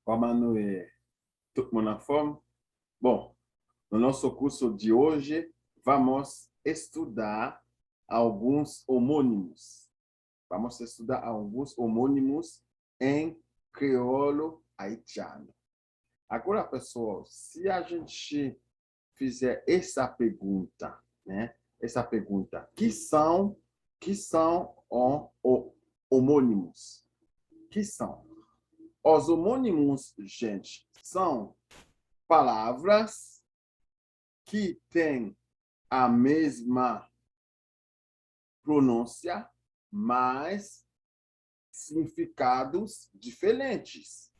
Como todo mundo na forma? Bom, no nosso curso de hoje, vamos estudar alguns homônimos. Vamos estudar alguns homônimos em crioulo haitiano. Agora, pessoal, se a gente fizer essa pergunta, né? Essa pergunta, que são homônimos? Que são? Os homônimos, gente, são palavras que têm a mesma pronúncia, mas significados diferentes.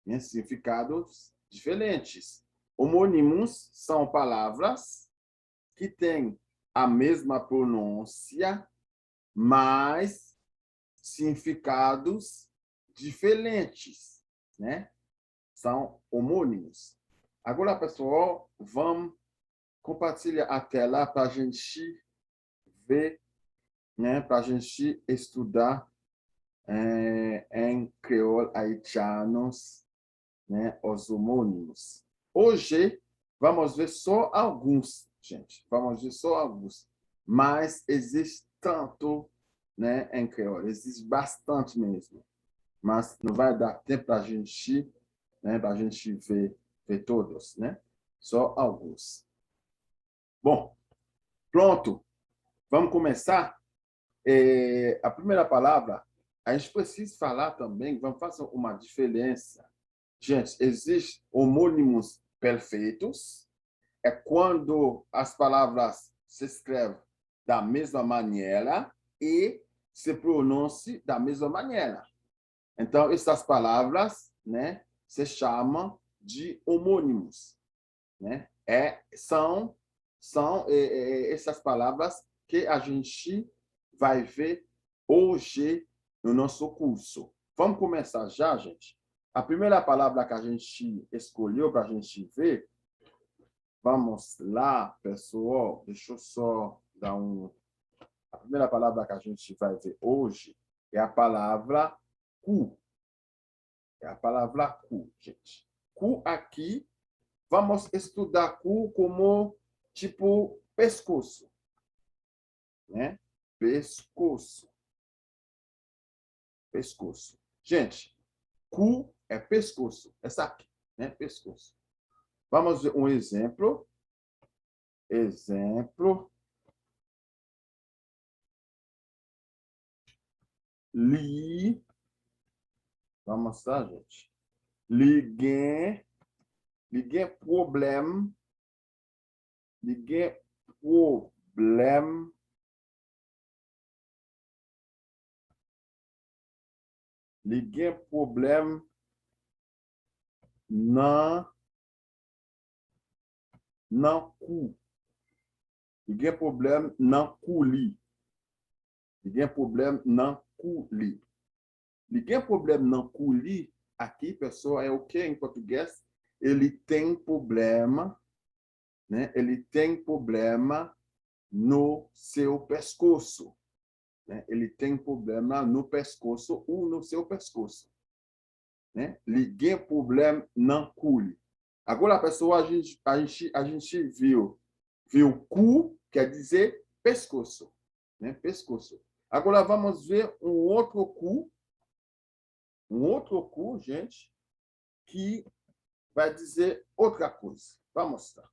Né? Significados diferentes. Homônimos são palavras que têm a mesma pronúncia, mas significados diferentes, né? São homônimos. Agora, pessoal, vamos compartilhar a tela para a gente ver, né? Para a gente estudar em crioulo haitianos, né? Os homônimos. Hoje, vamos ver só alguns, gente. Vamos ver só alguns. Mas existe tanto, né? Em crioulo. Existe bastante mesmo. Mas não vai dar tempo para a gente, né? Para a gente ver todos, né? Só alguns. Bom, pronto. Vamos começar? A primeira palavra, a gente precisa falar também, vamos fazer uma diferença. Gente, existem homônimos perfeitos, é quando as palavras se escrevem da mesma maneira e se pronunciam da mesma maneira. Então, essas palavras, né, se chamam de homônimos, né? São essas palavras que a gente vai ver hoje no nosso curso. Vamos começar já, gente? A primeira palavra que a gente escolheu para a gente ver, vamos lá, pessoal, deixa eu só dar um... A primeira palavra que a gente vai ver hoje é a palavra cu. É a palavra cu, gente. Cu aqui, vamos estudar cu como tipo pescoço, né? Pescoço. Pescoço. Gente, cu é pescoço. Essa aqui, né? Pescoço. Vamos ver um exemplo. Exemplo. Li. Vamos lá, gente. Liguem. Liguem problema. Liguem problema. Liguem problema não cu. Liguem problema não culi. Liguem problema não culi. Liguem problema não culi. Aqui, pessoal, é o que em português? Ele tem problema, né? Ele tem problema no seu pescoço, né? Ele tem problema no pescoço ou no seu pescoço, né? Liguem problema não culi. Agora, pessoal, a gente viu cu, quer dizer pescoço, né? Pescoço. Agora, vamos ver um outro cu, gente, que vai dizer outra coisa. Vamos lá.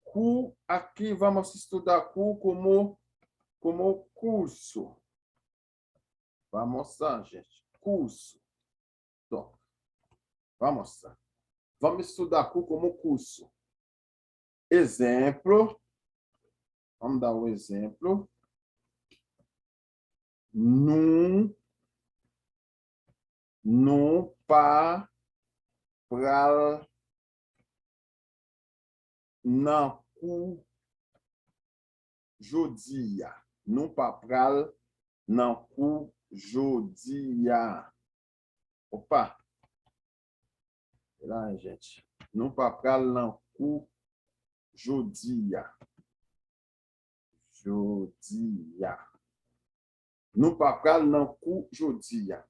Cu, aqui vamos estudar cu como curso. Vamos lá, gente. Curso. Então, vamos lá. Vamos estudar cu como curso. Exemplo. Vamos dar um exemplo. Num pa pral não cu jodia. Num pa pral não cu jodia. Opa! Lá, gente. Num pa pral não cu jodia. Jodia. No papel não cu jodia,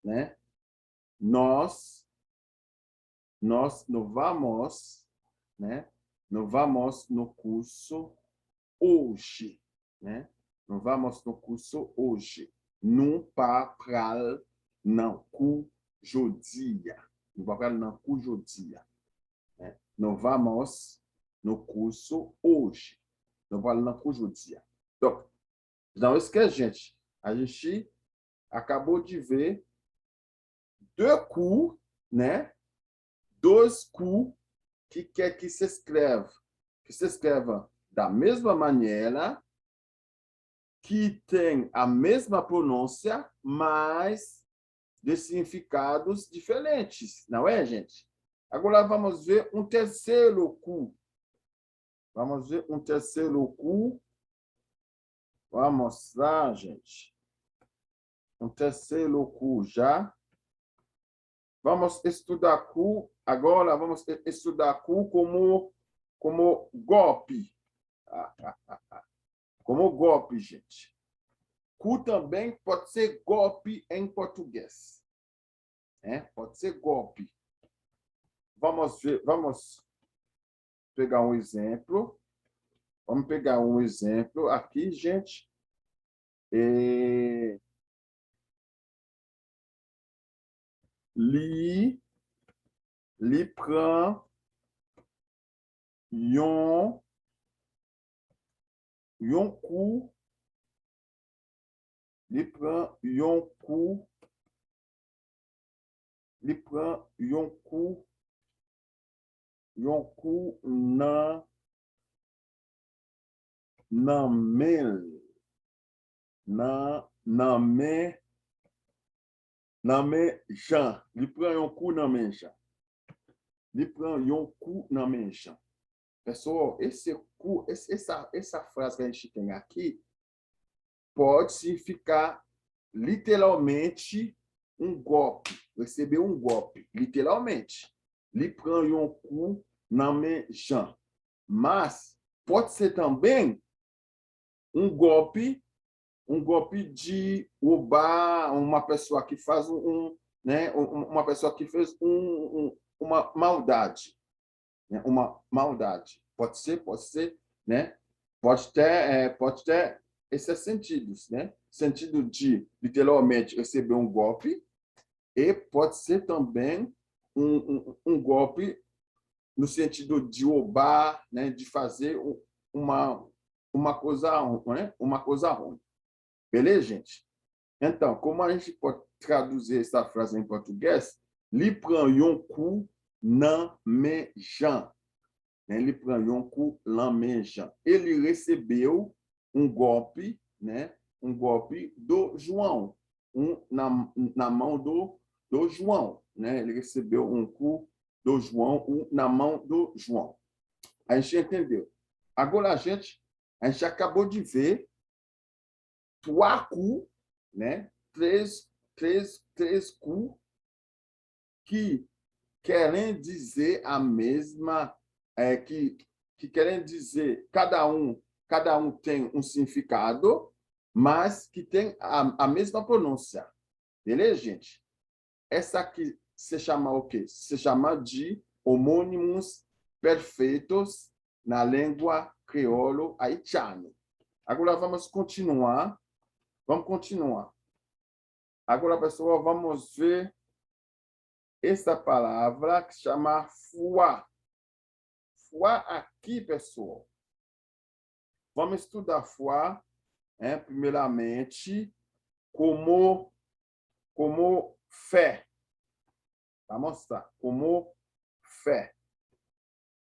né? nós não vamos, né? Não vamos no curso hoje, né? Não vamos no curso hoje. Não para não cujodia. Não para não cujodia. Né? Não vamos no curso hoje. Não para não cujodia. Então, não esquece, a gente acabou de ver dois coups, né? Dois coups que quer que se escreva da mesma maneira, que tem a mesma pronúncia, mas de significados diferentes, não é, gente? Agora vamos ver um terceiro coup. Vamos ver um terceiro coup. Vamos lá, gente. Um terceiro coup já. Vamos estudar coup. Agora vamos estudar coup como golpe. Como golpe, gente. Coup também pode ser golpe em português. Pode ser golpe. Vamos pegar um exemplo. Vamos pegar um exemplo aqui, gente. Li prend yon coup. Li prend yon coup. Li prend yon coup. Yon coup nan men. Nan men Jean. Li prend yon coup nan men Jean. Li prend yon coup nan men Jean. Pessoal, essa frase que a gente tem aqui pode significar literalmente um golpe, receber um golpe, literalmente. Li prend yon coup nan men Jean. Mas pode ser também um golpe de roubar, uma pessoa que faz uma pessoa que fez uma maldade. Né? Uma maldade. Pode ser, né? Pode ter esses sentidos, né? Sentido de, literalmente, receber um golpe, e pode ser também um golpe no sentido de roubar, né? De fazer uma coisa ruim, né? Uma coisa ruim. Beleza, gente? Então, como a gente pode traduzir essa frase em português? Li prend yon coup nan men Jean. Ele prend yon coup nan men Jean. Ele recebeu um golpe, né? Um golpe do João. Na mão do João. Né? Ele recebeu um coup do João, na mão do João. A gente entendeu. Agora, a gente acabou de ver trois coups, né? Três coups que querem dizer a mesma, que querem dizer, cada um tem um significado, mas que tem a mesma pronúncia. Beleza, gente? Essa aqui se chama o quê? Se chama de homônimos perfeitos na língua crioulo haitiana. Agora vamos continuar. Agora, pessoal, vamos ver essa palavra que se chama foi. Foi aqui, pessoal. Vamos estudar foi, primeiramente, como fé. Vamos mostrar como fé.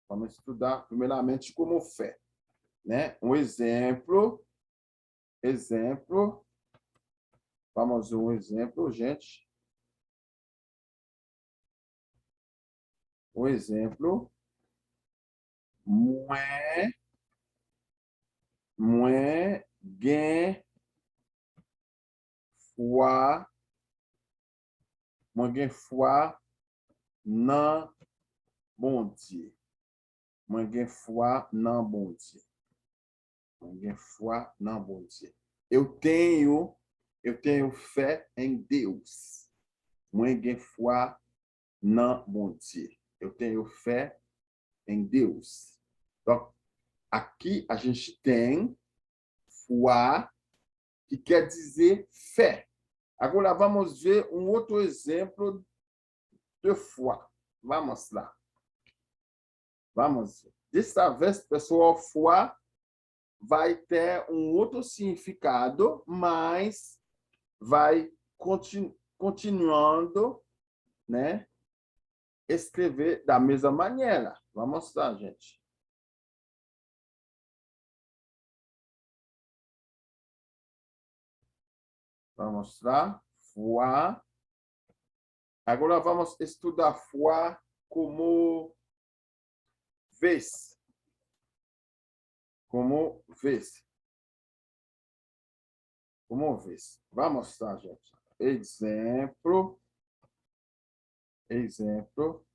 Vamos estudar, primeiramente, como fé. Né? Um exemplo. Vamos ver um exemplo, gente. Um exemplo. Mwen gen fwa nan bon Dieu. Mwen gen fwa nan bon Dieu. Mwen gen fwa nan bon Dieu. Eu tenho fé em Deus. Moi gen foi nan bon Dieu. Eu tenho fé em Deus. Então, aqui a gente tem foi, que quer dizer fé. Agora vamos ver um outro exemplo de foi. Vamos lá. Vamos ver. Dessa vez, pessoal, foi vai ter um outro significado, mas vai continuando, né? Escrever da mesma maneira. Vamos lá, gente. Vamos lá. Foi. Agora vamos estudar foi como vez. Como vez. Como vez. Vamos lá, gente. Exemplo. Exemplo.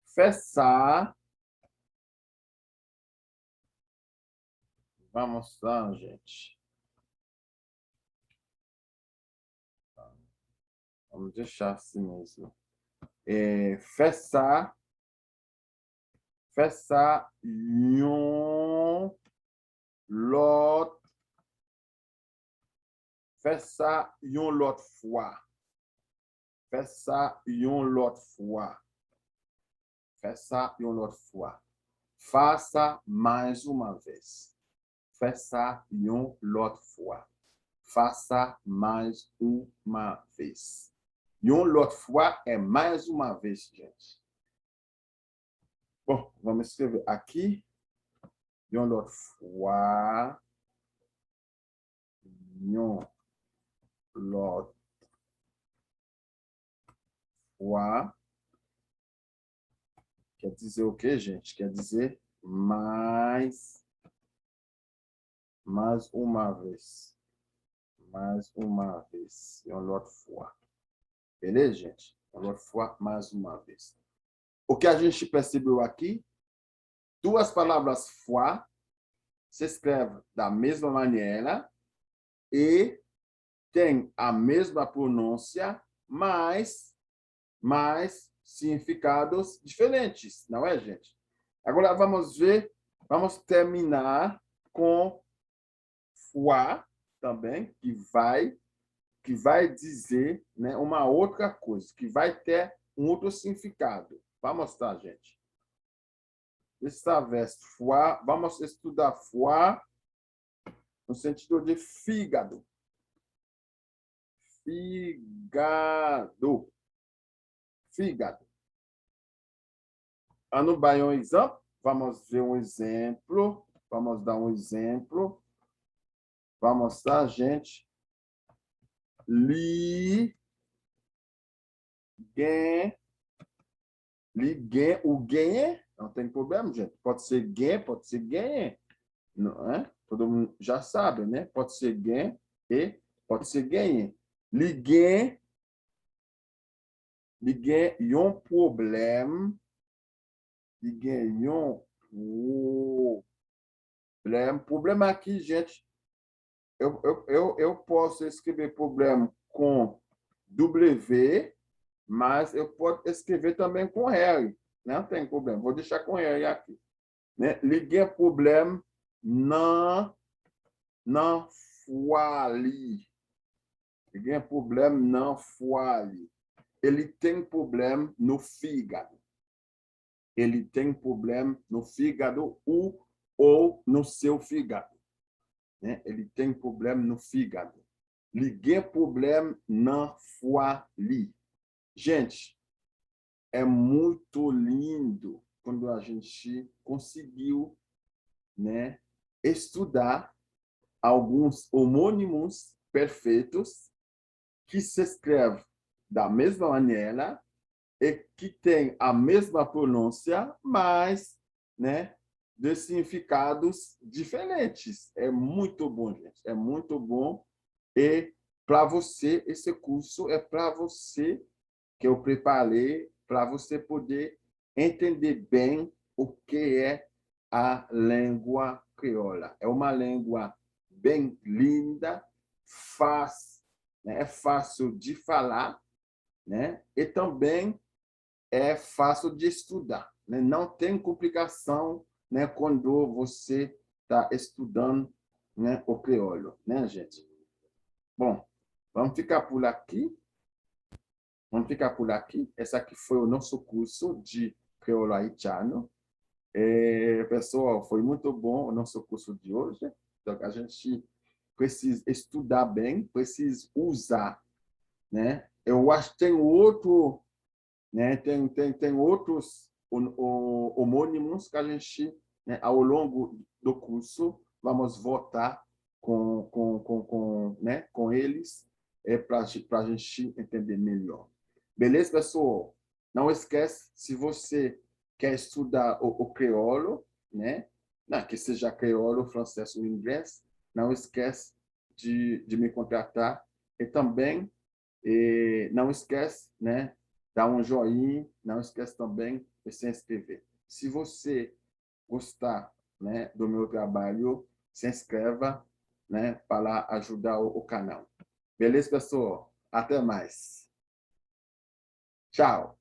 Fessar. Vamos lá, gente. Vamos deixar assim mesmo. Fessar. Fessar yon lot. Fessar yon lot fois. Fessar yon lot fois. Fessar yon lot fois. Faça mais uma vez. Faça yon lot fois. Faça mais uma vez. Yon lot fois é mais uma vez, gente. Bom, vamos escrever aqui. Yon lot fois. Yon lot fois. Quer dizer o quê, gente? Quer dizer mais uma vez. Mais uma vez. Yon lot fois. Beleza, gente? Yon lot fois, mais uma vez. O que a gente percebeu aqui? Duas palavras foi se escreve da mesma maneira e tem a mesma pronúncia, mas significados diferentes, não é, gente? Agora vamos ver, vamos terminar com foi também, que vai dizer, né, uma outra coisa, que vai ter um outro significado. Vamos lá, gente. Esta vez, foi, vamos estudar foi no sentido de fígado. Fígado. Fígado. No Baião Exam, vamos ver um exemplo. Vamos dar um exemplo. Vamos lá, gente. Li. O ganhe. Não tem problema, gente. Pode ser ganhe, pode ser ganhe. Não é? Todo mundo já sabe, né? Pode ser ganhe e pode ser ganhe. Liguei um problema. Liguei um problema. Problema aqui, gente. Eu posso escrever problema com W, mas eu posso escrever também com R. Não tem problema. Vou deixar com R aqui. Né? Liguei problema não foi. Liguei problema não foi. Ele tem problema no fígado. Ele tem problema no fígado ou no seu fígado. Né? Ele tem problema no fígado. Liguei problema não foi. Gente, é muito lindo quando a gente conseguiu, né, estudar alguns homônimos perfeitos que se escrevem da mesma maneira e que tem a mesma pronúncia, mas, né, de significados diferentes. É muito bom, gente. É muito bom. E para você, esse curso é para você que eu preparei, para você poder entender bem o que é a língua crioula. É uma língua bem linda, fácil né? É fácil de falar, né? E também é fácil de estudar, né? Não tem complicação, né, quando você está estudando, né, o crioulo, né, gente? Bom, vamos ficar por aqui. Vamos ficar por aqui. Esse aqui foi o nosso curso de crioulo haitiano. Pessoal, foi muito bom o nosso curso de hoje. Então, a gente precisa estudar bem, precisa usar, né? Eu acho que tem outro, né? Tem outros homônimos que a gente, né, ao longo do curso, vamos voltar né, com eles, para a gente entender melhor. Beleza, pessoal? Não esquece, se você quer estudar o crioulo, né? Não, que seja crioulo, francês ou inglês, não esquece de me contratar. E também, não esquece, né? Dar um joinha, não esquece também de se inscrever. Se você gostar, né, do meu trabalho, se inscreva, né, para ajudar o canal. Beleza, pessoal? Até mais. Tchau.